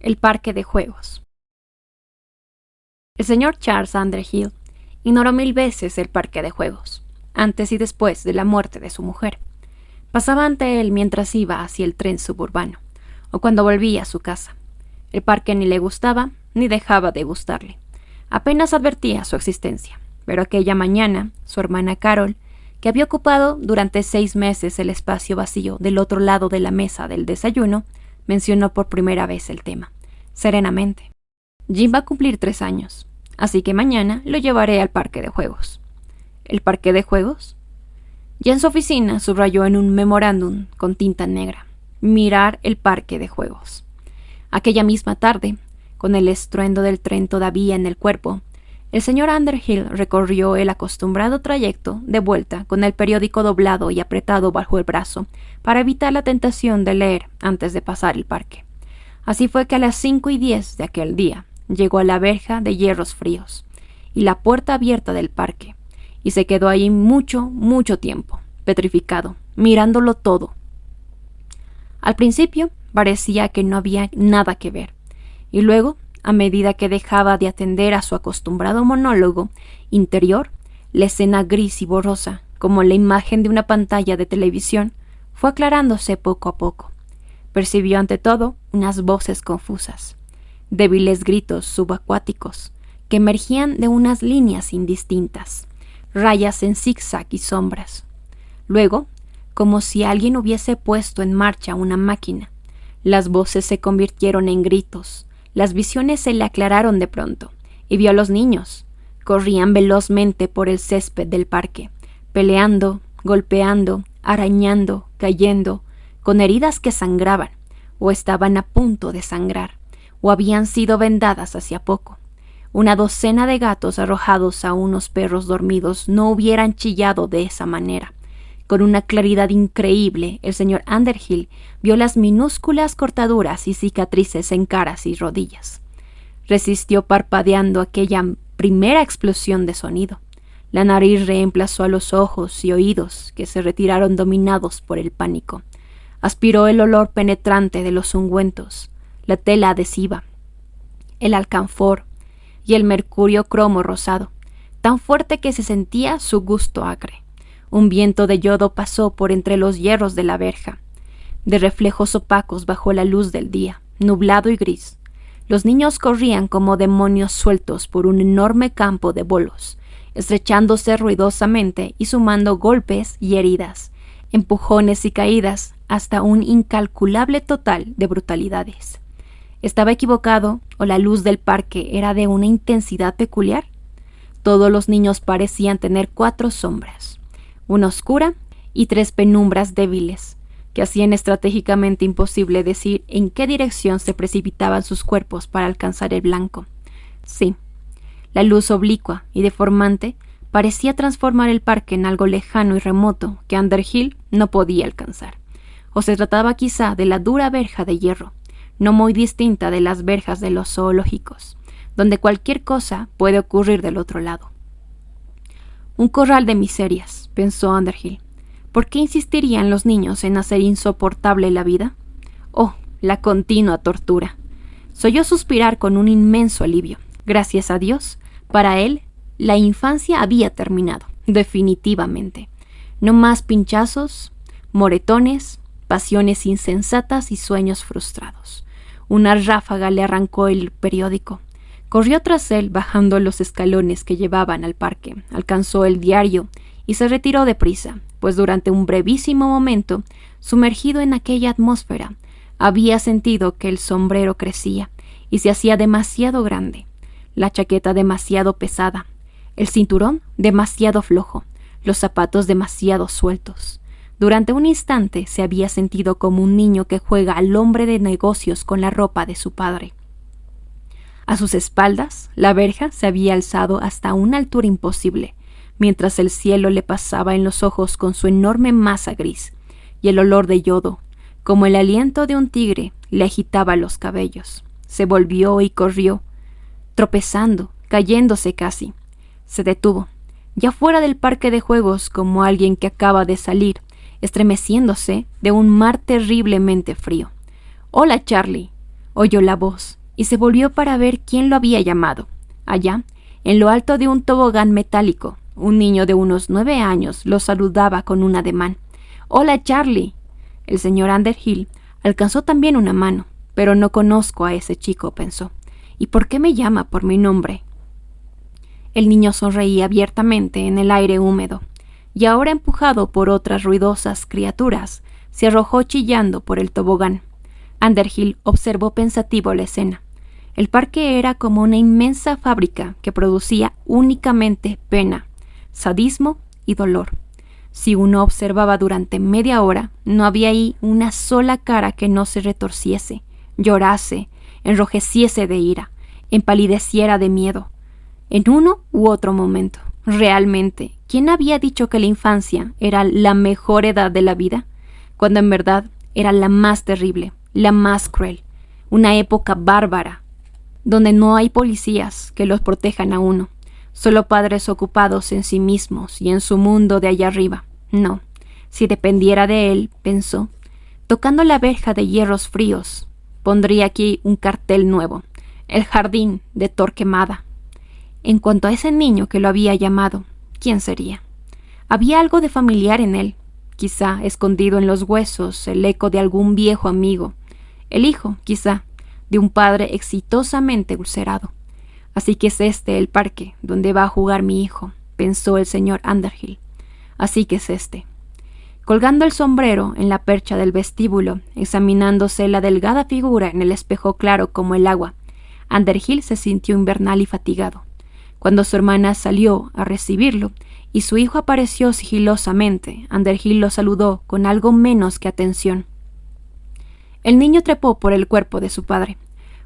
El parque de juegos. El señor Charles Underhill ignoró 1000 veces el parque de juegos, antes y después de la muerte de su mujer. Pasaba ante él mientras iba hacia el tren suburbano, o cuando volvía a su casa. El parque ni le gustaba, ni dejaba de gustarle. Apenas advertía su existencia, pero aquella mañana, su hermana Carol, que había ocupado durante 6 meses el espacio vacío del otro lado de la mesa del desayuno, mencionó por primera vez el tema, serenamente. Jim va a cumplir 3 años, así que mañana lo llevaré al parque de juegos. ¿El parque de juegos? Ya en su oficina subrayó en un memorándum con tinta negra: mirar el parque de juegos. Aquella misma tarde, con el estruendo del tren todavía en el cuerpo, el señor Underhill recorrió el acostumbrado trayecto de vuelta con el periódico doblado y apretado bajo el brazo para evitar la tentación de leer antes de pasar el parque. Así fue que a las 5:10 de aquel día llegó a la verja de hierros fríos y la puerta abierta del parque, y se quedó allí mucho tiempo, petrificado, mirándolo todo. Al principio parecía que no había nada que ver, y luego, a medida que dejaba de atender a su acostumbrado monólogo interior, la escena gris y borrosa, como la imagen de una pantalla de televisión, fue aclarándose poco a poco. Percibió ante todo unas voces confusas, débiles gritos subacuáticos que emergían de unas líneas indistintas, rayas en zigzag y sombras. Luego, como si alguien hubiese puesto en marcha una máquina, las voces se convirtieron en gritos. Las visiones se le aclararon de pronto, y vio a los niños. Corrían velozmente por el césped del parque, peleando, golpeando, arañando, cayendo, con heridas que sangraban, o estaban a punto de sangrar, o habían sido vendadas hacía poco. Una docena de gatos arrojados a unos perros dormidos no hubieran chillado de esa manera. Con una claridad increíble, el señor Underhill vio las minúsculas cortaduras y cicatrices en caras y rodillas. Resistió parpadeando aquella primera explosión de sonido. La nariz reemplazó a los ojos y oídos, que se retiraron dominados por el pánico. Aspiró el olor penetrante de los ungüentos, la tela adhesiva, el alcanfor y el mercurio cromo rosado, tan fuerte que se sentía su gusto acre. Un viento de yodo pasó por entre los hierros de la verja, de reflejos opacos bajo la luz del día, nublado y gris. Los niños corrían como demonios sueltos por un enorme campo de bolos, estrechándose ruidosamente y sumando golpes y heridas, empujones y caídas, hasta un incalculable total de brutalidades. ¿Estaba equivocado o la luz del parque era de una intensidad peculiar? Todos los niños parecían tener 4 sombras. Una oscura y 3 penumbras débiles, que hacían estratégicamente imposible decir en qué dirección se precipitaban sus cuerpos para alcanzar el blanco. Sí, la luz oblicua y deformante parecía transformar el parque en algo lejano y remoto que Underhill no podía alcanzar. O se trataba quizá de la dura verja de hierro, no muy distinta de las verjas de los zoológicos, donde cualquier cosa puede ocurrir del otro lado. Un corral de miserias, pensó Underhill. ¿Por qué insistirían los niños en hacer insoportable la vida? Oh, la continua tortura. Se oyó suspirar con un inmenso alivio. Gracias a Dios, para él, la infancia había terminado, definitivamente. No más pinchazos, moretones, pasiones insensatas y sueños frustrados. Una ráfaga le arrancó el periódico. Corrió tras él bajando los escalones que llevaban al parque, alcanzó el diario y se retiró deprisa, pues durante un brevísimo momento, sumergido en aquella atmósfera, había sentido que el sombrero crecía y se hacía demasiado grande, la chaqueta demasiado pesada, el cinturón demasiado flojo, los zapatos demasiado sueltos. Durante un instante se había sentido como un niño que juega al hombre de negocios con la ropa de su padre. A sus espaldas, la verja se había alzado hasta una altura imposible, mientras el cielo le pasaba en los ojos con su enorme masa gris, y el olor de yodo, como el aliento de un tigre, le agitaba los cabellos. Se volvió y corrió, tropezando, cayéndose casi. Se detuvo, ya fuera del parque de juegos, como alguien que acaba de salir, estremeciéndose de un mar terriblemente frío. «Hola, Charlie», Oyó la voz y se volvió para ver quién lo había llamado. Allá, en lo alto de un tobogán metálico, un niño de unos 9 años lo saludaba con un ademán. «¡Hola, Charlie!». El señor Underhill alcanzó también una mano. «Pero no conozco a ese chico», pensó. «¿Y por qué me llama por mi nombre?». El niño sonreía abiertamente en el aire húmedo, y ahora, empujado por otras ruidosas criaturas, se arrojó chillando por el tobogán. Underhill observó pensativo la escena. El parque era como una inmensa fábrica que producía únicamente pena, sadismo y dolor. Si uno observaba durante media hora, no había ahí una sola cara que no se retorciese, llorase, enrojeciese de ira, empalideciera de miedo. En uno u otro momento, realmente, ¿quién había dicho que la infancia era la mejor edad de la vida? Cuando en verdad era la más terrible, la más cruel, una época bárbara, donde no hay policías que los protejan a uno, solo padres ocupados en sí mismos y en su mundo de allá arriba. No, si dependiera de él, pensó, tocando la verja de hierros fríos, pondría aquí un cartel nuevo: el jardín de Torquemada. En cuanto a ese niño que lo había llamado, ¿quién sería? Había algo de familiar en él, quizá escondido en los huesos, el eco de algún viejo amigo, el hijo, quizá, de un padre exitosamente ulcerado. Así que es este el parque donde va a jugar mi hijo, pensó el señor Underhill. Así que es este. Colgando el sombrero en la percha del vestíbulo, examinándose la delgada figura en el espejo claro como el agua, Underhill se sintió invernal y fatigado. Cuando su hermana salió a recibirlo y su hijo apareció sigilosamente, Underhill lo saludó con algo menos que atención. El niño trepó por el cuerpo de su padre,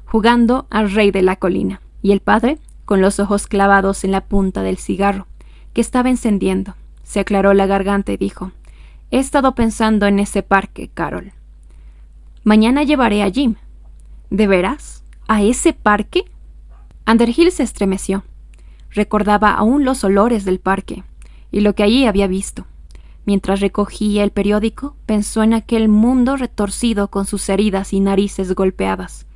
jugando al rey de la colina, y el padre, con los ojos clavados en la punta del cigarro que estaba encendiendo, se aclaró la garganta y dijo: «He estado pensando en ese parque, Carol. Mañana llevaré a Jim». «¿De veras? ¿A ese parque?». Underhill se estremeció. Recordaba aún los olores del parque y lo que allí había visto. Mientras recogía el periódico, pensó en aquel mundo retorcido con sus heridas y narices golpeadas,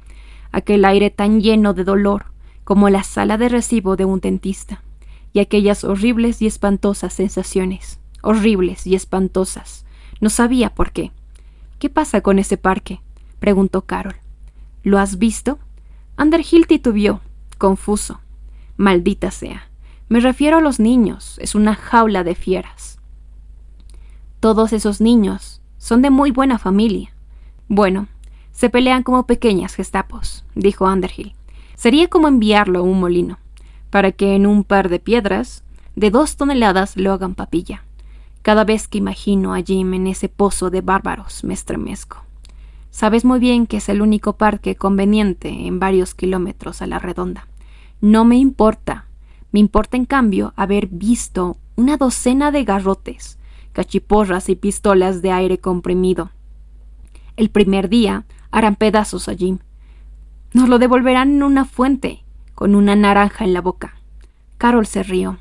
aquel aire tan lleno de dolor como la sala de recibo de un dentista, y aquellas horribles y espantosas sensaciones, horribles y espantosas. No sabía por qué. «¿Qué pasa con ese parque?», preguntó Carol. «¿Lo has visto?». Underhill titubeó, confuso. «Maldita sea. Me refiero a los niños. Es una jaula de fieras». «Todos esos niños son de muy buena familia». «Bueno, se pelean como pequeñas gestapos», dijo Underhill. «Sería como enviarlo a un molino, para que en un par de piedras de 2 toneladas lo hagan papilla. Cada vez que imagino a Jim en ese pozo de bárbaros me estremezco. Sabes muy bien que es el único parque conveniente en varios kilómetros a la redonda. No me importa. Me importa, en cambio, haber visto una docena de garrotes, cachiporras y pistolas de aire comprimido. El primer día harán pedazos a Jim. Nos lo devolverán en una fuente, con una naranja en la boca». Carol se rió.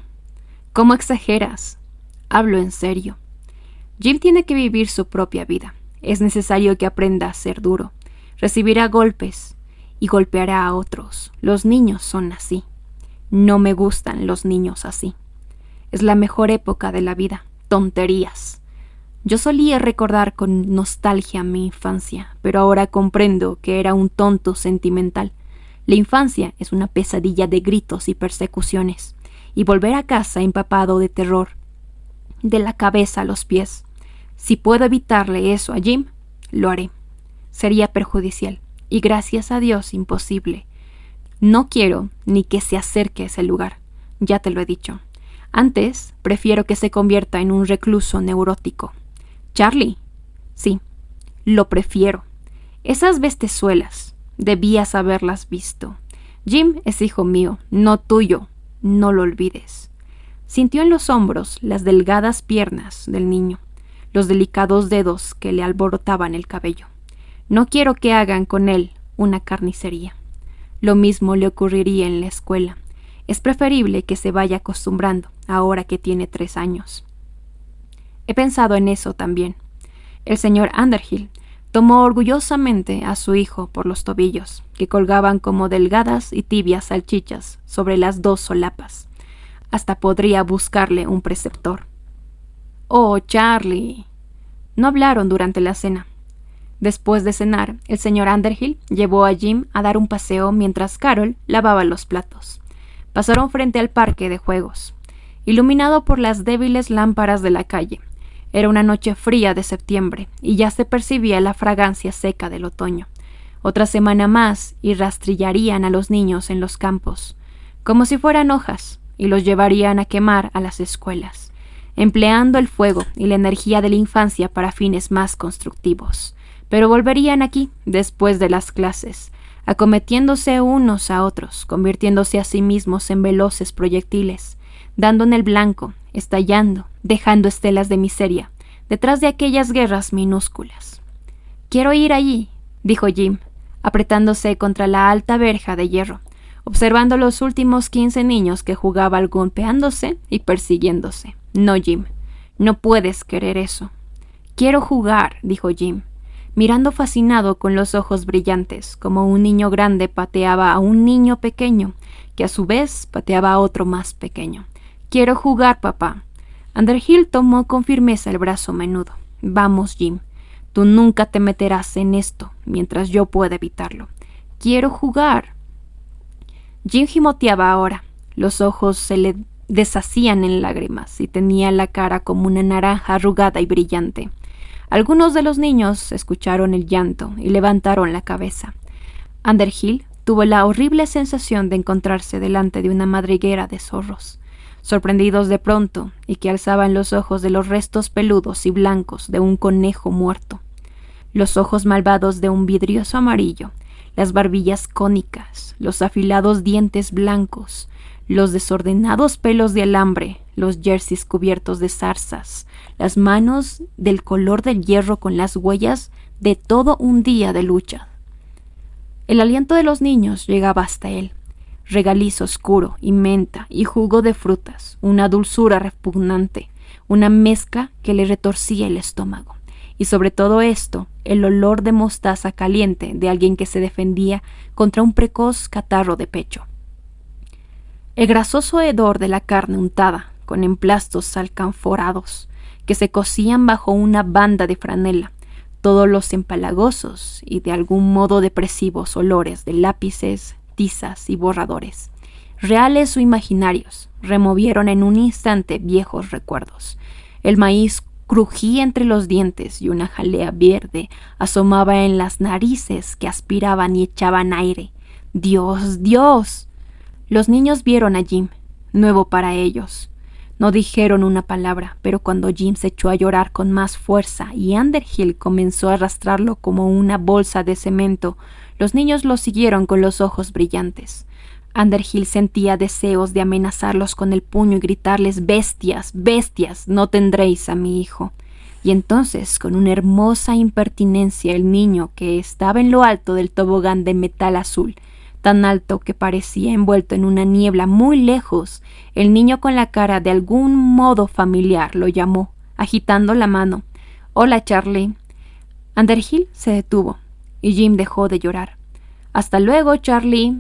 «¿Cómo exageras? Hablo en serio. Jim tiene que vivir su propia vida. Es necesario que aprenda a ser duro. Recibirá golpes y golpeará a otros. Los niños son así. No me gustan los niños así. Es la mejor época de la vida. Tonterías. Yo solía recordar con nostalgia mi infancia, pero ahora comprendo que era un tonto sentimental. La infancia es una pesadilla de gritos y persecuciones, y volver a casa empapado de terror, de la cabeza a los pies. Si puedo evitarle eso a Jim, lo haré. Sería perjudicial, y gracias a Dios imposible. No quiero ni que se acerque a ese lugar, ya te lo he dicho. Antes, prefiero que se convierta en un recluso neurótico». «¿Charlie?». «Sí, lo prefiero. Esas bestezuelas, debías haberlas visto. Jim es hijo mío, no tuyo, no lo olvides». Sintió en los hombros las delgadas piernas del niño, los delicados dedos que le alborotaban el cabello. «No quiero que hagan con él una carnicería. Lo mismo le ocurriría en la escuela. Es preferible que se vaya acostumbrando ahora que tiene 3 años». «He pensado en eso también». El señor Underhill Tomó orgullosamente a su hijo por los tobillos, que colgaban como delgadas y tibias salchichas sobre las dos solapas. Hasta podría buscarle un preceptor. «¡Oh, Charlie!». No hablaron durante la cena. Después de cenar, el señor Underhill llevó a Jim a dar un paseo mientras Carol lavaba los platos. Pasaron frente al parque de juegos, iluminado por las débiles lámparas de la calle. Era una noche fría de septiembre y ya se percibía la fragancia seca del otoño. Otra semana más y rastrillarían a los niños en los campos, como si fueran hojas, y los llevarían a quemar a las escuelas, empleando el fuego y la energía de la infancia para fines más constructivos. Pero volverían aquí después de las clases, acometiéndose unos a otros, convirtiéndose a sí mismos en veloces proyectiles, dando en el blanco, estallando, dejando estelas de miseria detrás de aquellas guerras minúsculas. «Quiero ir allí», dijo Jim, apretándose contra la alta verja de hierro, observando los últimos 15 niños que jugaban golpeándose y persiguiéndose. «No, Jim, no puedes querer eso». «Quiero jugar», dijo Jim, mirando fascinado con los ojos brillantes, como un niño grande pateaba a un niño pequeño, que a su vez pateaba a otro más pequeño. «Quiero jugar, papá». Underhill tomó con firmeza el brazo menudo. «Vamos, Jim, tú nunca te meterás en esto mientras yo pueda evitarlo. Quiero jugar». Jim gimoteaba ahora. Los ojos se le deshacían en lágrimas y tenía la cara como una naranja arrugada y brillante. Algunos de los niños escucharon el llanto y levantaron la cabeza. Underhill tuvo la horrible sensación de encontrarse delante de una madriguera de zorros, sorprendidos de pronto y que alzaban los ojos de los restos peludos y blancos de un conejo muerto. Los ojos malvados de un vidrioso amarillo, las barbillas cónicas, los afilados dientes blancos, los desordenados pelos de alambre, los jerseys cubiertos de zarzas, las manos del color del hierro con las huellas de todo un día de lucha. El aliento de los niños llegaba hasta él, regaliz oscuro y menta y jugo de frutas, una dulzura repugnante, una mezcla que le retorcía el estómago. Y sobre todo esto, el olor de mostaza caliente de alguien que se defendía contra un precoz catarro de pecho. El grasoso hedor de la carne untada, con emplastos alcanforados, que se cocían bajo una banda de franela, todos los empalagosos y de algún modo depresivos olores de lápices, tizas y borradores, reales o imaginarios, removieron en un instante viejos recuerdos. El maíz crujía entre los dientes y una jalea verde asomaba en las narices que aspiraban y echaban aire. ¡Dios, Dios! Los niños vieron a Jim, nuevo para ellos. No dijeron una palabra, pero cuando Jim se echó a llorar con más fuerza y Underhill comenzó a arrastrarlo como una bolsa de cemento, los niños lo siguieron con los ojos brillantes. Underhill sentía deseos de amenazarlos con el puño y gritarles: «¡Bestias, bestias! No tendréis a mi hijo». Y entonces, con una hermosa impertinencia, el niño, que estaba en lo alto del tobogán de metal azul, tan alto que parecía envuelto en una niebla muy lejos, el niño con la cara de algún modo familiar lo llamó, agitando la mano. «Hola, Charlie». Underhill se detuvo, y Jim dejó de llorar. «Hasta luego, Charlie».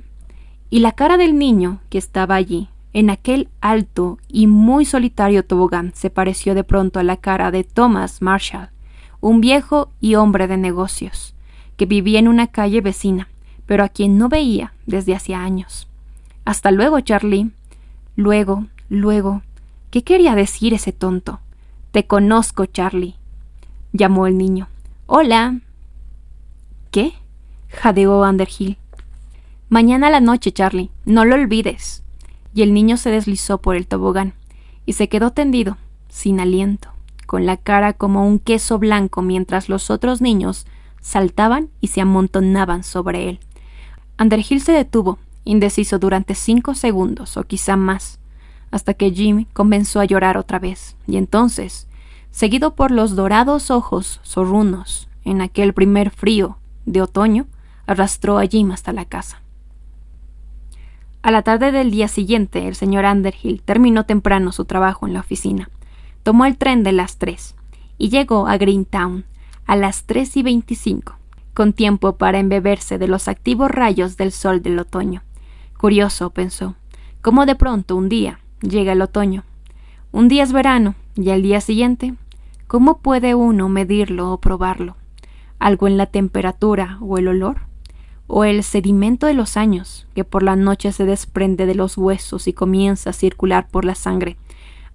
Y la cara del niño que estaba allí, en aquel alto y muy solitario tobogán, se pareció de pronto a la cara de Thomas Marshall, un viejo y hombre de negocios, que vivía en una calle vecina, pero a quien no veía desde hacía años. «Hasta luego, Charlie». Luego, ¿qué quería decir ese tonto? «Te conozco, Charlie», llamó el niño. «Hola». «¿Qué?», jadeó Underhill. «Mañana a la noche, Charlie, no lo olvides». Y el niño se deslizó por el tobogán y se quedó tendido, sin aliento, con la cara como un queso blanco mientras los otros niños saltaban y se amontonaban sobre él. Underhill se detuvo, indeciso durante 5 segundos o quizá más, hasta que Jim comenzó a llorar otra vez, y entonces, seguido por los dorados ojos zorrunos en aquel primer frío de otoño, arrastró a Jim hasta la casa. A la tarde del día siguiente, el señor Underhill terminó temprano su trabajo en la oficina. Tomó el tren de las 3 y llegó a Greentown a las 3:25, con tiempo para embeberse de los activos rayos del sol del otoño. Curioso, pensó, cómo de pronto un día llega el otoño. Un día es verano y al día siguiente, ¿cómo puede uno medirlo o probarlo? ¿Algo en la temperatura o el olor? ¿O el sedimento de los años que por la noche se desprende de los huesos y comienza a circular por la sangre,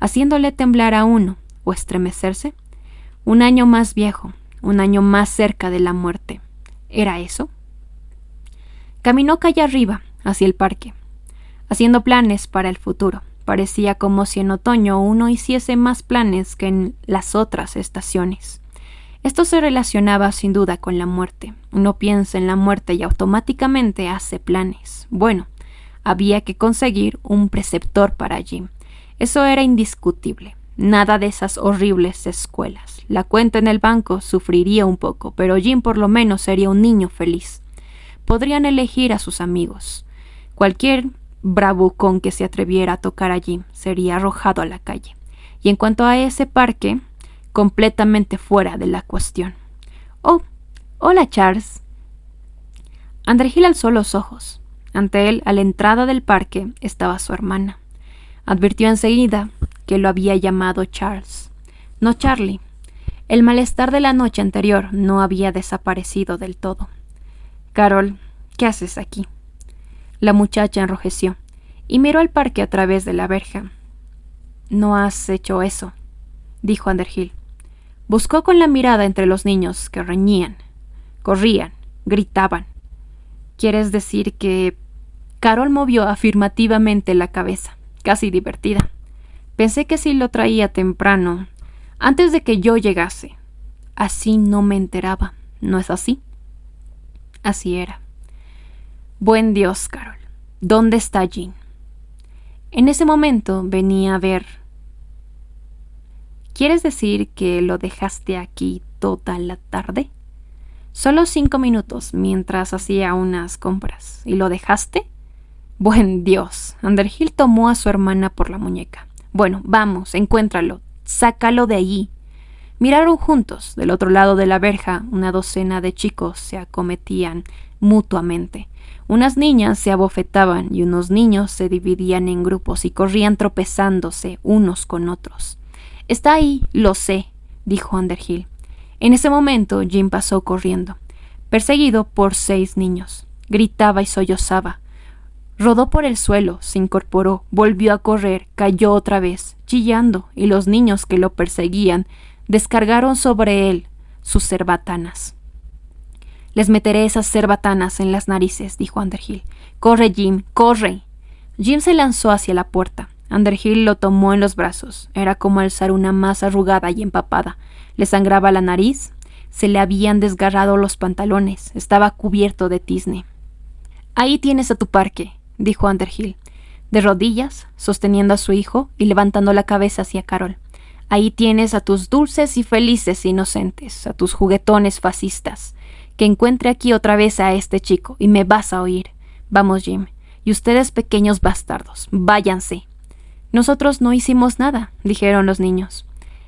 haciéndole temblar a uno o estremecerse? Un año más viejo, un año más cerca de la muerte. ¿Era eso? Caminó calle arriba, hacia el parque, haciendo planes para el futuro. Parecía como si en otoño uno hiciese más planes que en las otras estaciones. Esto se relacionaba sin duda con la muerte. Uno piensa en la muerte y automáticamente hace planes. Bueno, había que conseguir un preceptor para Jim. Eso era indiscutible. Nada de esas horribles escuelas. La cuenta en el banco sufriría un poco, pero Jim por lo menos sería un niño feliz. Podrían elegir a sus amigos. Cualquier bravucón que se atreviera a tocar a Jim sería arrojado a la calle. Y en cuanto a ese parque, completamente fuera de la cuestión. «Oh, hola, Charles». Underhill alzó los ojos. Ante él, a la entrada del parque, estaba su hermana. Advirtió enseguida que lo había llamado Charles, no Charlie. El malestar de la noche anterior no había desaparecido del todo. «Carol, ¿qué haces aquí?». La muchacha enrojeció y miró al parque a través de la verja. «No has hecho eso», dijo Underhill. Buscó con la mirada entre los niños que reñían, corrían, gritaban. «¿Quieres decir que...?» Carol movió afirmativamente la cabeza, casi divertida. «Pensé que si lo traía temprano, antes de que yo llegase. Así no me enteraba, ¿no es así?». Así era. «Buen Dios, Carol, ¿dónde está Jean?». En ese momento venía a ver. «¿Quieres decir que lo dejaste aquí toda la tarde?». «Solo 5 minutos mientras hacía unas compras. ¿Y lo dejaste?». «Buen Dios». Underhill tomó a su hermana por la muñeca. «Bueno, vamos, encuéntralo. Sácalo de allí». Miraron juntos. Del otro lado de la verja, una docena de chicos se acometían mutuamente. Unas niñas se abofetaban y unos niños se dividían en grupos y corrían tropezándose unos con otros. «Está ahí, lo sé», dijo Underhill. En ese momento Jim pasó corriendo, perseguido por 6 niños. Gritaba y sollozaba. Rodó por el suelo, se incorporó, volvió a correr, cayó otra vez, chillando, y los niños que lo perseguían descargaron sobre él sus cerbatanas. «Les meteré esas cerbatanas en las narices», dijo Underhill. «Corre, Jim, corre». Jim se lanzó hacia la puerta. Underhill lo tomó en los brazos. Era como alzar una masa arrugada y empapada. Le sangraba la nariz. Se le habían desgarrado los pantalones. Estaba cubierto de tizne. «Ahí tienes a tu parque», dijo Underhill, de rodillas, sosteniendo a su hijo y levantando la cabeza hacia Carol. «Ahí tienes a tus dulces y felices inocentes, a tus juguetones fascistas. Que encuentre aquí otra vez a este chico y me vas a oír. Vamos, Jim. Y ustedes, pequeños bastardos, váyanse». «Nosotros no hicimos nada», dijeron los niños.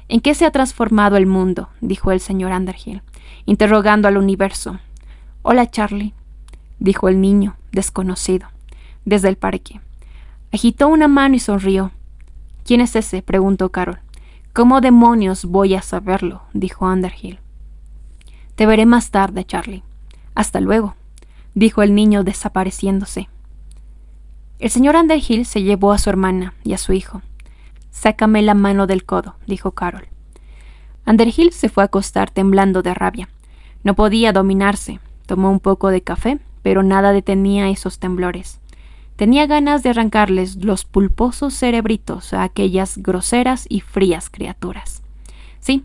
«¿En qué se ha transformado el mundo?», dijo el señor Underhill, interrogando al universo. «Hola, Charlie», dijo el niño, desconocido, desde el parque. Agitó una mano y sonrió. «¿Quién es ese?», preguntó Carol. «¿Cómo demonios voy a saberlo?», dijo Underhill. «Te veré más tarde, Charlie». «Hasta luego», dijo el niño desapareciéndose. El señor Underhill se llevó a su hermana y a su hijo. «Sácame la mano del codo», dijo Carol. Underhill se fue a acostar temblando de rabia. No podía dominarse. Tomó un poco de café, pero nada detenía esos temblores. Tenía ganas de arrancarles los pulposos cerebritos a aquellas groseras y frías criaturas. Sí,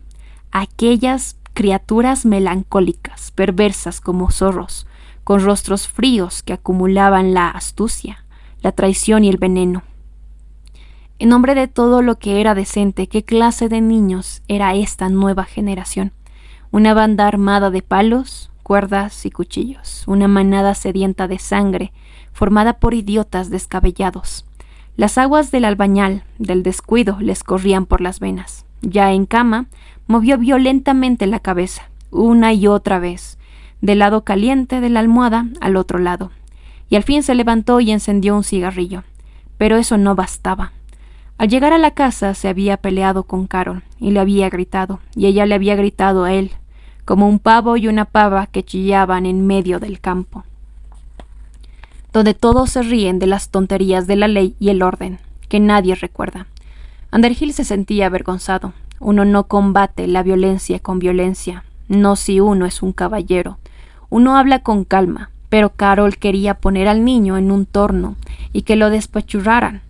aquellas criaturas melancólicas, perversas como zorros, con rostros fríos que acumulaban la astucia, la traición y el veneno. En nombre de todo lo que era decente, ¿qué clase de niños era esta nueva generación? Una banda armada de palos, cuerdas y cuchillos, una manada sedienta de sangre, formada por idiotas descabellados. Las aguas del albañal, del descuido, les corrían por las venas. Ya en cama, movió violentamente la cabeza. una y otra vez, del lado caliente de la almohada al otro lado, y al fin se levantó y encendió un cigarrillo. Pero eso no bastaba. Al llegar a la casa se había peleado con Carol y le había gritado, y ella le había gritado a él, como un pavo y una pava que chillaban en medio del campo, donde todos se ríen de las tonterías de la ley y el orden, que nadie recuerda. Underhill se sentía avergonzado. Uno no combate la violencia con violencia, no si uno es un caballero. Uno habla con calma, pero Carol quería poner al niño en un torno y que lo despachurraran.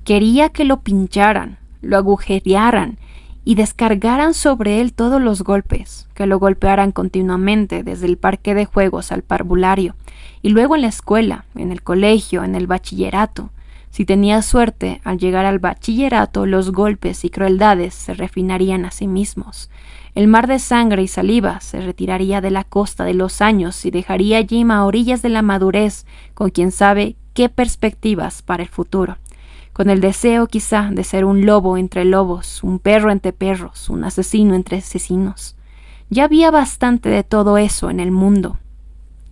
Quería que lo pincharan, lo agujerearan y descargaran sobre él todos los golpes, que lo golpearan continuamente desde el parque de juegos al parvulario, y luego en la escuela, en el colegio, en el bachillerato. Si tenía suerte, al llegar al bachillerato, los golpes y crueldades se refinarían a sí mismos. El mar de sangre y saliva se retiraría de la costa de los años y dejaría a Jim a orillas de la madurez, con quién sabe qué perspectivas para el futuro. Con el deseo quizá de ser un lobo entre lobos, un perro entre perros, un asesino entre asesinos. Ya había bastante de todo eso en el mundo.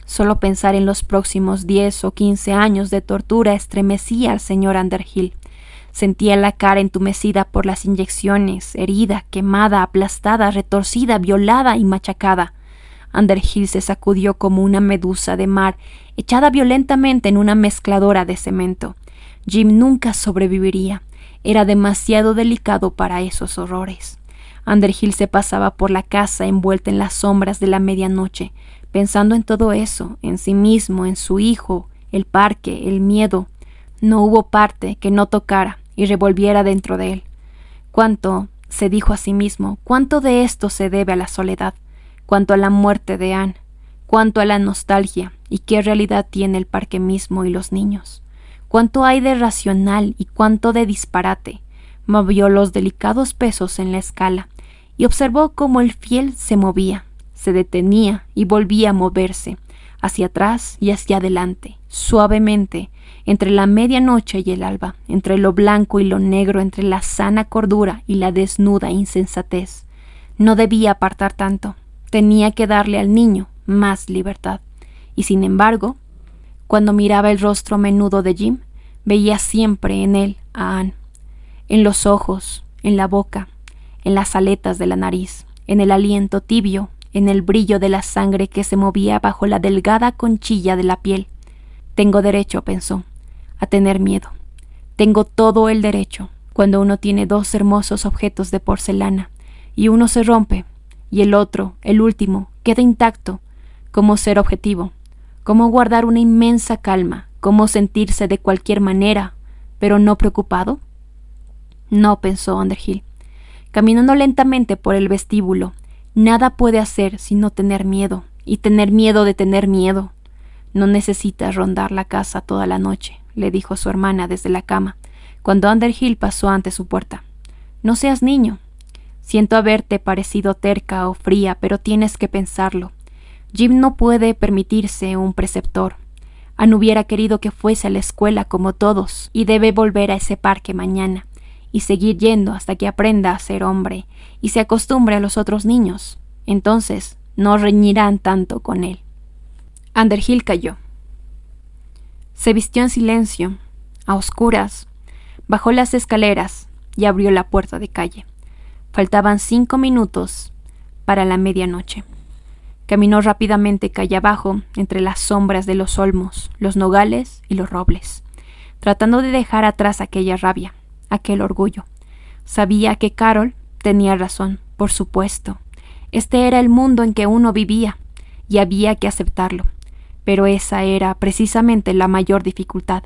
Solo pensar en los próximos 10 o 15 años de tortura estremecía al señor Underhill. Sentía la cara entumecida por las inyecciones, herida, quemada, aplastada, retorcida, violada y machacada. Underhill se sacudió como una medusa de mar, echada violentamente en una mezcladora de cemento. Jim nunca sobreviviría. Era demasiado delicado para esos horrores. Underhill se pasaba por la casa envuelta en las sombras de la medianoche, pensando en todo eso, en sí mismo, en su hijo, el parque, el miedo. No hubo parte que no tocara y revolviera dentro de él. Cuánto, se dijo a sí mismo, cuánto de esto se debe a la soledad, cuánto a la muerte de Anne, cuánto a la nostalgia, y qué realidad tiene el parque mismo y los niños. Cuánto hay de racional y cuánto de disparate. Movió los delicados pesos en la escala y observó cómo el fiel se movía, se detenía y volvía a moverse, hacia atrás y hacia adelante, suavemente, entre la medianoche y el alba, entre lo blanco y lo negro, entre la sana cordura y la desnuda insensatez. No debía apartar tanto, tenía que darle al niño más libertad. Y sin embargo, cuando miraba el rostro menudo de Jim, veía siempre en él a Anne, en los ojos, en la boca, en las aletas de la nariz, en el aliento tibio, en el brillo de la sangre que se movía bajo la delgada conchilla de la piel. Tengo derecho, pensó, a tener miedo. Tengo todo el derecho, cuando uno tiene dos hermosos objetos de porcelana, y uno se rompe, y el otro, el último, queda intacto. ¿Cómo ser objetivo? ¿Cómo guardar una inmensa calma? ¿Cómo sentirse de cualquier manera, pero no preocupado? No, pensó Underhill. Caminando lentamente por el vestíbulo, nada puede hacer sino tener miedo, y tener miedo de tener miedo. No necesitas rondar la casa toda la noche, le dijo su hermana desde la cama, cuando Underhill pasó ante su puerta. No seas niño. Siento haberte parecido terca o fría, pero tienes que pensarlo. Jim no puede permitirse un preceptor. Anne hubiera querido que fuese a la escuela como todos, y debe volver a ese parque mañana, y seguir yendo hasta que aprenda a ser hombre, y se acostumbre a los otros niños. Entonces no reñirán tanto con él. Underhill calló. Se vistió en silencio, a oscuras, bajó las escaleras y abrió la puerta de calle. Faltaban 5 minutos para la medianoche. Caminó rápidamente calle abajo, entre las sombras de los olmos, los nogales y los robles, tratando de dejar atrás aquella rabia, aquel orgullo. Sabía que Carol tenía razón, por supuesto. Este era el mundo en que uno vivía, y había que aceptarlo. Pero esa era precisamente la mayor dificultad.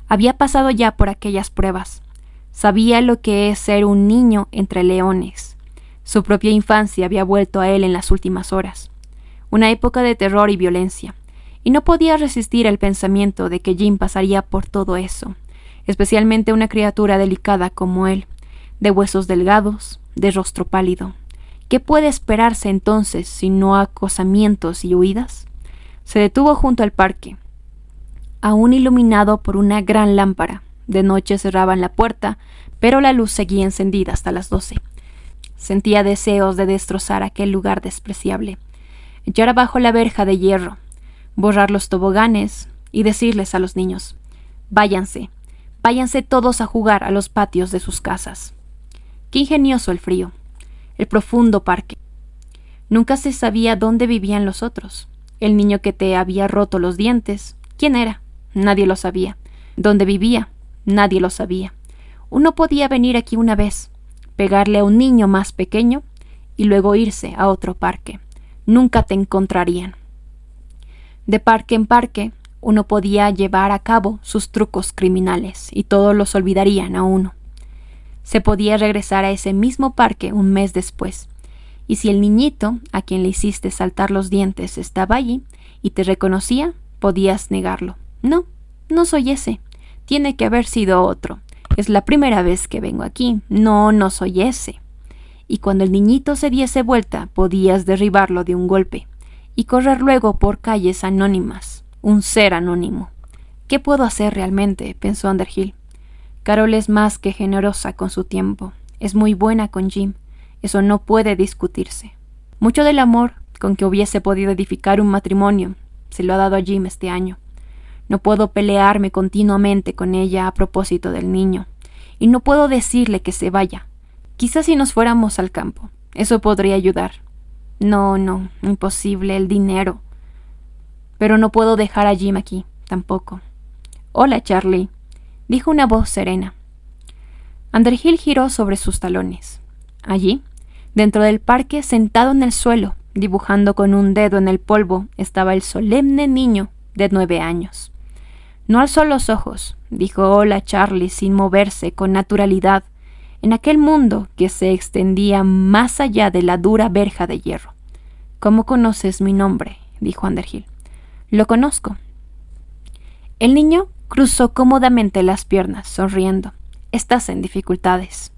Había pasado ya por aquellas pruebas. Sabía lo que es ser un niño entre leones. Su propia infancia había vuelto a él en las últimas horas. Una época de terror y violencia, y no podía resistir el pensamiento de que Jim pasaría por todo eso, especialmente una criatura delicada como él, de huesos delgados, de rostro pálido. ¿Qué puede esperarse entonces sino acosamientos y huidas? Se detuvo junto al parque, aún iluminado por una gran lámpara. De noche cerraban la puerta, pero la luz seguía encendida hasta las 12. Sentía deseos de destrozar aquel lugar despreciable, echar abajo la verja de hierro, borrar los toboganes y decirles a los niños: váyanse, váyanse todos a jugar a los patios de sus casas. Qué ingenioso el frío, el profundo parque. Nunca se sabía dónde vivían los otros. El niño que te había roto los dientes, ¿quién era? Nadie lo sabía. ¿Dónde vivía? Nadie lo sabía. Uno podía venir aquí una vez, pegarle a un niño más pequeño y luego irse a otro parque. Nunca te encontrarían. De parque en parque, uno podía llevar a cabo sus trucos criminales y todos los olvidarían a uno. Se podía regresar a ese mismo parque un mes después, y si el niñito a quien le hiciste saltar los dientes estaba allí y te reconocía, podías negarlo. No, no soy ese. Tiene que haber sido otro. Es la primera vez que vengo aquí. No, no soy ese. Y cuando el niñito se diese vuelta, podías derribarlo de un golpe y correr luego por calles anónimas. Un ser anónimo. ¿Qué puedo hacer realmente?, pensó Underhill. Carol es más que generosa con su tiempo. Es muy buena con Jim. Eso no puede discutirse. Mucho del amor con que hubiese podido edificar un matrimonio se lo ha dado a Jim este año. No puedo pelearme continuamente con ella a propósito del niño. Y no puedo decirle que se vaya. Quizás si nos fuéramos al campo, eso podría ayudar. No, imposible, el dinero. Pero no puedo dejar a Jim aquí, tampoco. Hola, Charlie, dijo una voz serena. Underhill giró sobre sus talones. Allí, dentro del parque, sentado en el suelo, dibujando con un dedo en el polvo, estaba el solemne niño de 9 años. No alzó los ojos, dijo hola Charlie sin moverse con naturalidad, en aquel mundo que se extendía más allá de la dura verja de hierro. ¿Cómo conoces mi nombre?, dijo Underhill. Lo conozco. El niño cruzó cómodamente las piernas, sonriendo. Estás en dificultades.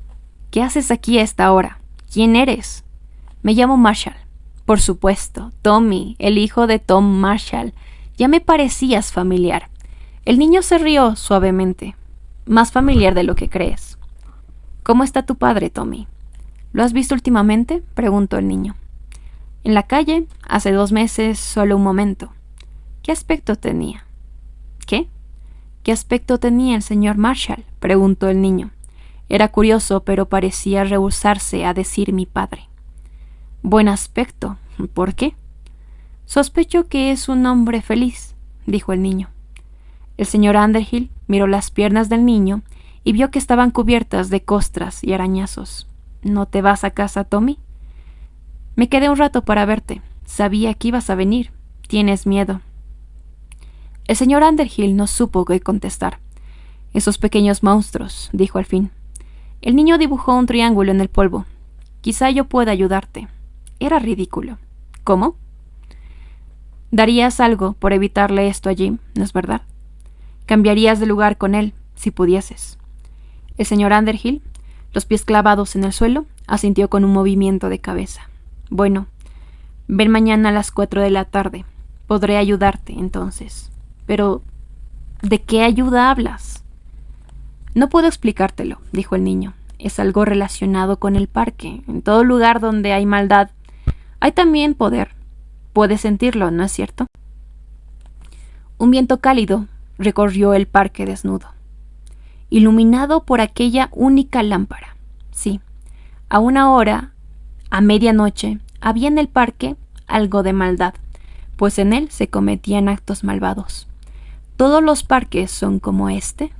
¿Qué haces aquí a esta hora? ¿Quién eres? Me llamo Marshall. Por supuesto, Tommy, el hijo de Tom Marshall. Ya me parecías familiar. El niño se rió suavemente. Más familiar de lo que crees. ¿Cómo está tu padre, Tommy? ¿Lo has visto últimamente?, preguntó el niño. En la calle, hace 2 meses, solo un momento. ¿Qué aspecto tenía? ¿Qué? ¿Qué aspecto tenía el señor Marshall?, preguntó el niño. Era curioso, pero parecía rehusarse a decir mi padre. Buen aspecto. ¿Por qué? Sospecho que es un hombre feliz, dijo el niño. El señor Underhill miró las piernas del niño y vio que estaban cubiertas de costras y arañazos. ¿No te vas a casa, Tommy? Me quedé un rato para verte. Sabía que ibas a venir. Tienes miedo. El señor Underhill no supo qué contestar. Esos pequeños monstruos, dijo al fin. El niño dibujó un triángulo en el polvo. Quizá yo pueda ayudarte. Era ridículo. ¿Cómo? Darías algo por evitarle esto a Jim, ¿no es verdad? Cambiarías de lugar con él, si pudieses. El señor Underhill, los pies clavados en el suelo, asintió con un movimiento de cabeza. Bueno, ven mañana a las 4 de la tarde. Podré ayudarte, entonces. Pero, ¿de qué ayuda hablas? No puedo explicártelo, dijo el niño. Es algo relacionado con el parque. En todo lugar donde hay maldad, hay también poder. Puedes sentirlo, ¿no es cierto? Un viento cálido recorrió el parque desnudo, iluminado por aquella única lámpara. Sí, a una hora, a medianoche, había en el parque algo de maldad, pues en él se cometían actos malvados. ¿Todos los parques son como este?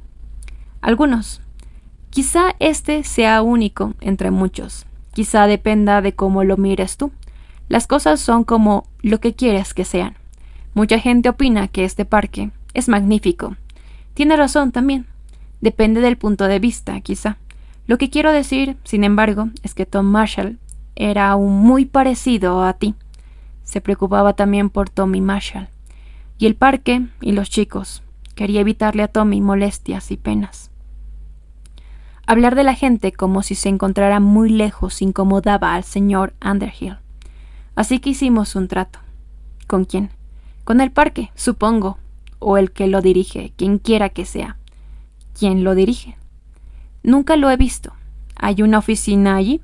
Algunos. Quizá este sea único entre muchos. Quizá dependa de cómo lo mires tú. Las cosas son como lo que quieres que sean. Mucha gente opina que este parque es magnífico. Tiene razón también. Depende del punto de vista, quizá. Lo que quiero decir, sin embargo, es que Tom Marshall era aún muy parecido a ti. Se preocupaba también por Tommy Marshall. Y el parque y los chicos. Quería evitarle a Tommy molestias y penas. Hablar de la gente como si se encontrara muy lejos incomodaba al señor Underhill. Así que hicimos un trato. ¿Con quién? Con el parque, supongo. O el que lo dirige, quien quiera que sea. ¿Quién lo dirige? Nunca lo he visto. ¿Hay una oficina allí?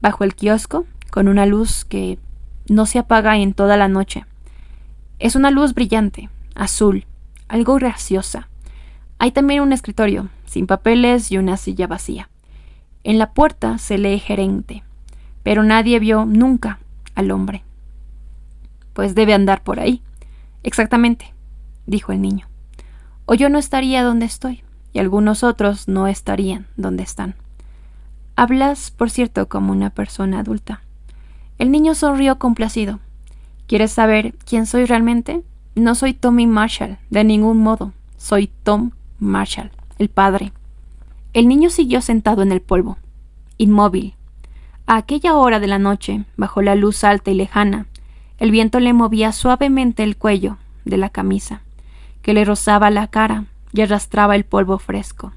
bajo el kiosco, con una luz que no se apaga en toda la noche. Es una luz brillante, azul, algo graciosa. Hay también un escritorio, sin papeles y una silla vacía. En la puerta se lee gerente, pero nadie vio nunca al hombre. Pues debe andar por ahí. Exactamente, dijo el niño. O yo no estaría donde estoy, y algunos otros no estarían donde están. Hablas, por cierto, como una persona adulta. El niño sonrió complacido. ¿Quieres saber quién soy realmente? No soy Tommy Marshall, de ningún modo. Soy Tom Marshall, el padre. El niño siguió sentado en el polvo, inmóvil. A aquella hora de la noche, bajo la luz alta y lejana, el viento le movía suavemente el cuello de la camisa, que le rozaba la cara y arrastraba el polvo fresco.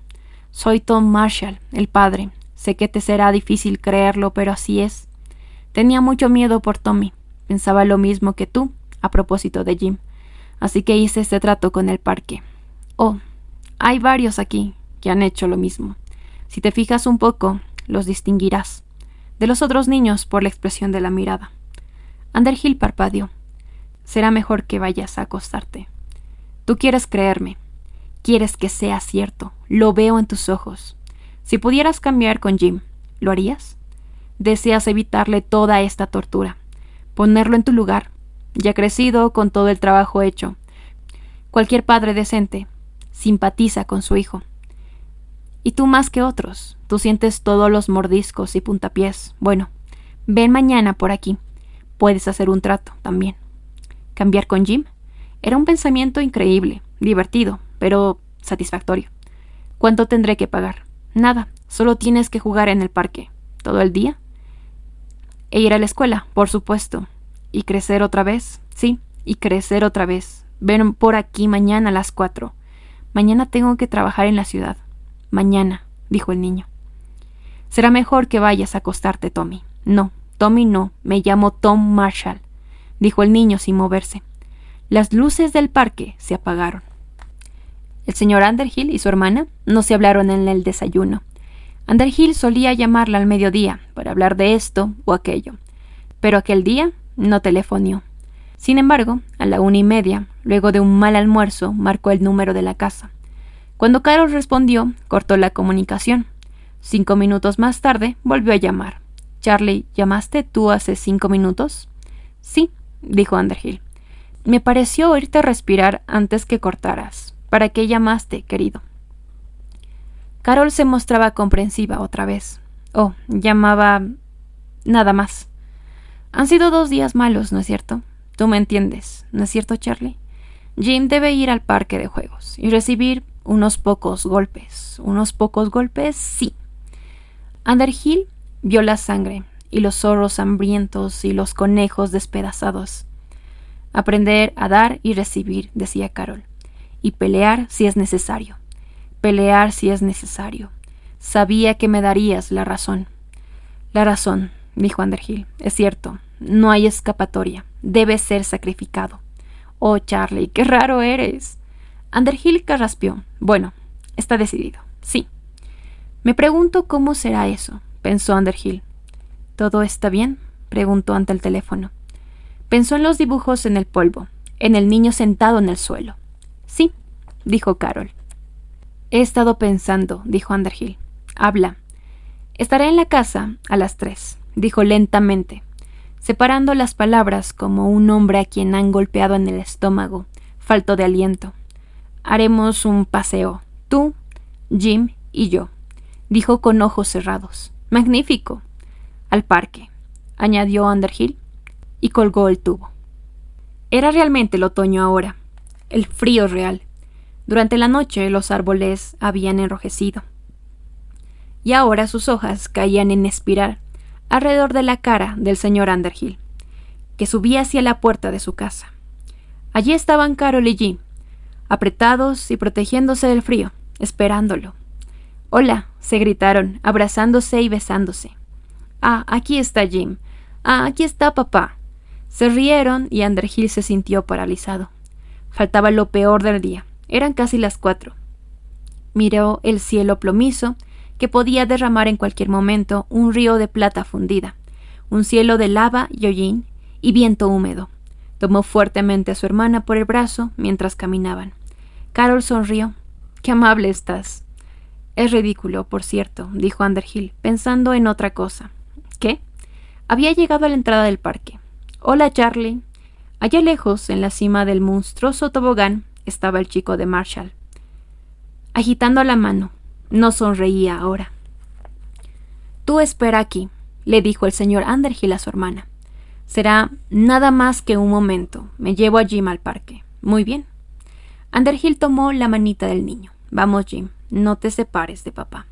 Soy Tom Marshall, el padre. Sé que te será difícil creerlo, pero así es. Tenía mucho miedo por Tommy. Pensaba lo mismo que tú, a propósito de Jim. Así que hice este trato con el parque. Oh, hay varios aquí que han hecho lo mismo. Si te fijas un poco, los distinguirás de los otros niños por la expresión de la mirada. Underhill parpadeó. Será mejor que vayas a acostarte. Tú quieres creerme. Quieres que sea cierto. Lo veo en tus ojos. Si pudieras cambiar con Jim, ¿lo harías? Deseas evitarle toda esta tortura. Ponerlo en tu lugar. Ya crecido, con todo el trabajo hecho. Cualquier padre decente simpatiza con su hijo. Y tú más que otros. Tú sientes todos los mordiscos y puntapiés. Bueno, ven mañana por aquí. Puedes hacer un trato también. ¿Cambiar con Jim? Era un pensamiento increíble, divertido, pero satisfactorio. ¿Cuánto tendré que pagar? Nada, solo tienes que jugar en el parque. ¿Todo el día? E ir a la escuela, por supuesto. ¿Y crecer otra vez? Sí, y crecer otra vez. Ven por aquí mañana a las 4. Mañana tengo que trabajar en la ciudad. Mañana, dijo el niño. Será mejor que vayas a acostarte, Tommy. No, Tommy no, me llamo Tom Marshall, dijo el niño sin moverse. Las luces del parque se apagaron. El señor Underhill y su hermana no se hablaron en el desayuno. Underhill solía llamarla al mediodía para hablar de esto o aquello, pero aquel día no telefonió. Sin embargo, a la 1:30, luego de un mal almuerzo, marcó el número de la casa. Cuando Carol respondió, cortó la comunicación. 5 minutos más tarde, volvió a llamar. «Charlie, ¿llamaste tú hace 5 minutos?» «Sí», dijo Underhill. «Me pareció oírte respirar antes que cortaras. ¿Para qué llamaste, querido?» Carol se mostraba comprensiva otra vez. «Oh, llamaba... nada más. Han sido 2 días malos, ¿no es cierto? Tú me entiendes, ¿no es cierto, Charlie? Jim debe ir al parque de juegos y recibir unos pocos golpes. ¿Unos pocos golpes? Sí». Underhill vio la sangre y los zorros hambrientos y los conejos despedazados. «Aprender a dar y recibir», decía Carol, «y pelear si es necesario. Pelear si es necesario. Sabía que me darías la razón». «La razón», dijo Underhill, «es cierto. No hay escapatoria. Debe ser sacrificado». «Oh, Charlie, qué raro eres». Underhill carraspeó. «Bueno, está decidido. Sí». «Me pregunto cómo será eso», pensó Underhill. «¿Todo está bien?», preguntó ante el teléfono. Pensó en los dibujos en el polvo, en el niño sentado en el suelo. «Sí», dijo Carol. «He estado pensando», dijo Underhill. «Habla». «Estaré en la casa a las 3», dijo lentamente, separando las palabras como un hombre a quien han golpeado en el estómago, falto de aliento. «Haremos un paseo, tú, Jim y yo», dijo con ojos cerrados. «Magnífico». «Al parque», añadió Underhill, y colgó el tubo. Era realmente el otoño ahora, el frío real. Durante la noche los árboles habían enrojecido, y ahora sus hojas caían en espiral alrededor de la cara del señor Underhill, que subía hacia la puerta de su casa. Allí estaban Carol y Jim, apretados y protegiéndose del frío, esperándolo. «Hola», se gritaron, abrazándose y besándose. «Ah, aquí está Jim. Ah, aquí está papá». Se rieron y Underhill se sintió paralizado. Faltaba lo peor del día. Eran casi las 4. Miró el cielo plomizo que podía derramar en cualquier momento un río de plata fundida, un cielo de lava y hollín y viento húmedo. Tomó fuertemente a su hermana por el brazo mientras caminaban. Carol sonrió. «Qué amable estás». «Es ridículo, por cierto», dijo Underhill, pensando en otra cosa. «¿Qué?» Había llegado a la entrada del parque. «Hola, Charlie». Allá lejos, en la cima del monstruoso tobogán, estaba el chico de Marshall, agitando la mano. No sonreía ahora. «Tú espera aquí», le dijo el señor Underhill a su hermana. «Será nada más que un momento. Me llevo a Jim al parque». «Muy bien». Underhill tomó la manita del niño. «Vamos, Jim, no te separes de papá».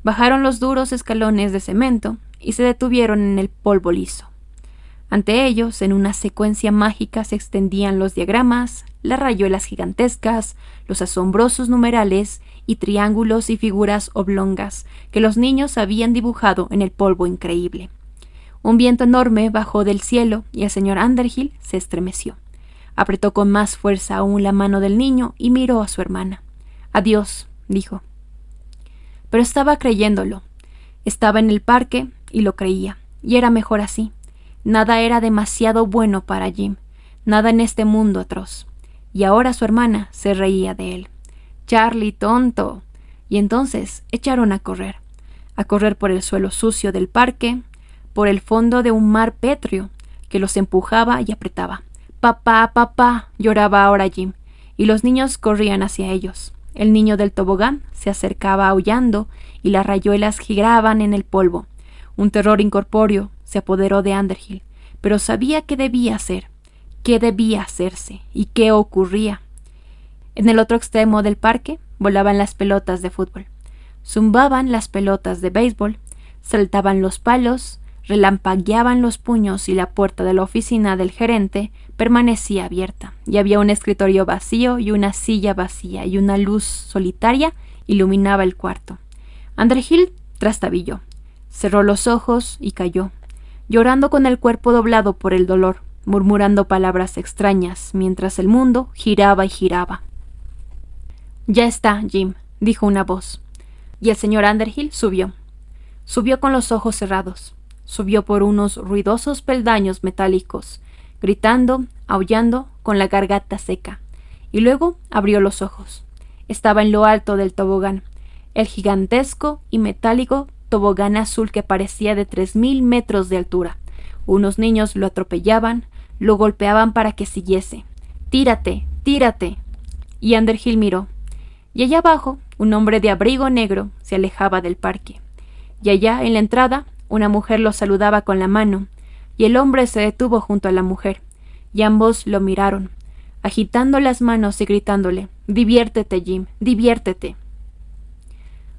Bajaron los duros escalones de cemento y se detuvieron en el polvo liso. Ante ellos, en una secuencia mágica, se extendían los diagramas, las rayuelas gigantescas, los asombrosos numerales y triángulos y figuras oblongas que los niños habían dibujado en el polvo increíble. Un viento enorme bajó del cielo y el señor Underhill se estremeció. Apretó con más fuerza aún la mano del niño y miró a su hermana. «Adiós», dijo. Pero estaba creyéndolo. Estaba en el parque y lo creía, y era mejor así. Nada era demasiado bueno para Jim, nada en este mundo atroz. Y ahora su hermana se reía de él. «Charlie, tonto». Y entonces echaron a correr por el suelo sucio del parque, por el fondo de un mar pétreo que los empujaba y apretaba. «Papá, papá», lloraba ahora Jim, y los niños corrían hacia ellos. El niño del tobogán se acercaba aullando y las rayuelas giraban en el polvo. Un terror incorpóreo se apoderó de Underhill, pero sabía qué debía hacer, qué debía hacerse y qué ocurría. En el otro extremo del parque volaban las pelotas de fútbol, zumbaban las pelotas de béisbol, saltaban los palos, relampagueaban los puños y la puerta de la oficina del gerente permanecía abierta, y había un escritorio vacío y una silla vacía y una luz solitaria iluminaba el cuarto. Underhill trastabilló, cerró los ojos y cayó, llorando con el cuerpo doblado por el dolor, murmurando palabras extrañas mientras el mundo giraba y giraba. «Ya está, Jim», dijo una voz, y el señor Underhill subió. Subió con los ojos cerrados. Subió por unos ruidosos peldaños metálicos, gritando, aullando, con la garganta seca, y luego abrió los ojos. Estaba en lo alto del tobogán, el gigantesco y metálico tobogán azul que parecía de 3000 metros de altura. Unos niños lo atropellaban, lo golpeaban para que siguiese. «¡Tírate! ¡Tírate!». Y Underhill miró. Y allá abajo, un hombre de abrigo negro se alejaba del parque. Y allá, en la entrada, una mujer lo saludaba con la mano, y el hombre se detuvo junto a la mujer, y ambos lo miraron, agitando las manos y gritándole: «¡Diviértete, Jim! ¡Diviértete!».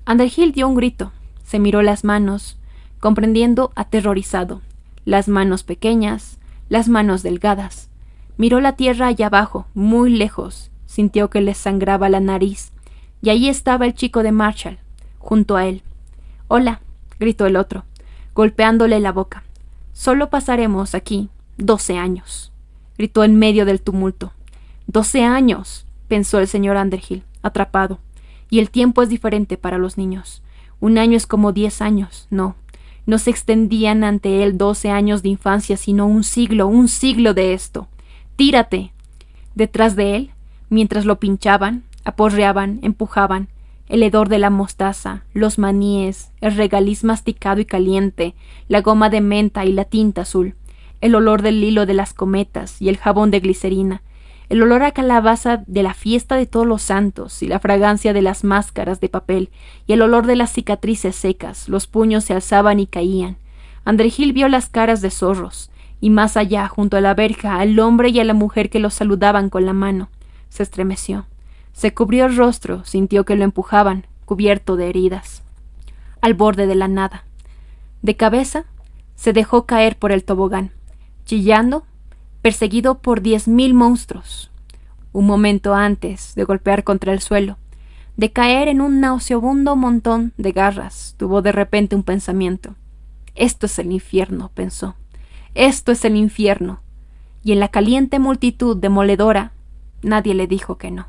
Underhill dio un grito, se miró las manos, comprendiendo aterrorizado, las manos pequeñas, las manos delgadas. Miró la tierra allá abajo, muy lejos, sintió que le sangraba la nariz, y allí estaba el chico de Marshall, junto a él. «Hola», gritó el otro, golpeándole la boca. «Solo pasaremos aquí 12 años», gritó en medio del tumulto. «12 años», pensó el señor Underhill, atrapado. «Y el tiempo es diferente para los niños. Un año es como 10 años. No se extendían ante él 12 años de infancia, sino un siglo de esto. «¡Tírate!». Detrás de él, mientras lo pinchaban, aporreaban, empujaban, el hedor de la mostaza, los maníes, el regaliz masticado y caliente, la goma de menta y la tinta azul, el olor del hilo de las cometas y el jabón de glicerina, el olor a calabaza de la fiesta de todos los santos y la fragancia de las máscaras de papel y el olor de las cicatrices secas. Los puños se alzaban y caían. Underhill vio las caras de zorros y más allá, junto a la verja, al hombre y a la mujer que lo saludaban con la mano. Se estremeció. Se cubrió el rostro, sintió que lo empujaban, cubierto de heridas, al borde de la nada. De cabeza, se dejó caer por el tobogán, chillando, perseguido por 10.000 monstruos. Un momento antes de golpear contra el suelo, de caer en un nauseabundo montón de garras, tuvo de repente un pensamiento. «Esto es el infierno», pensó. «Esto es el infierno». Y en la caliente multitud demoledora, nadie le dijo que no.